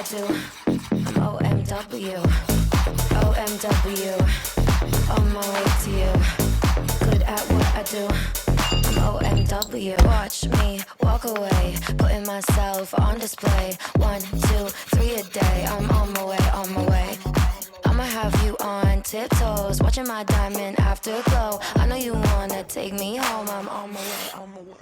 do. I'm OMW, OMW, on my way to you. Good at what I do. I'm OMW. Watch me walk away, putting myself on display. 1, 2, 3 a day. I'm on my way, on my way. I'ma have you on tiptoes, watching my diamond afterglow. I know you wanna take me home. I'm on my way, on my way.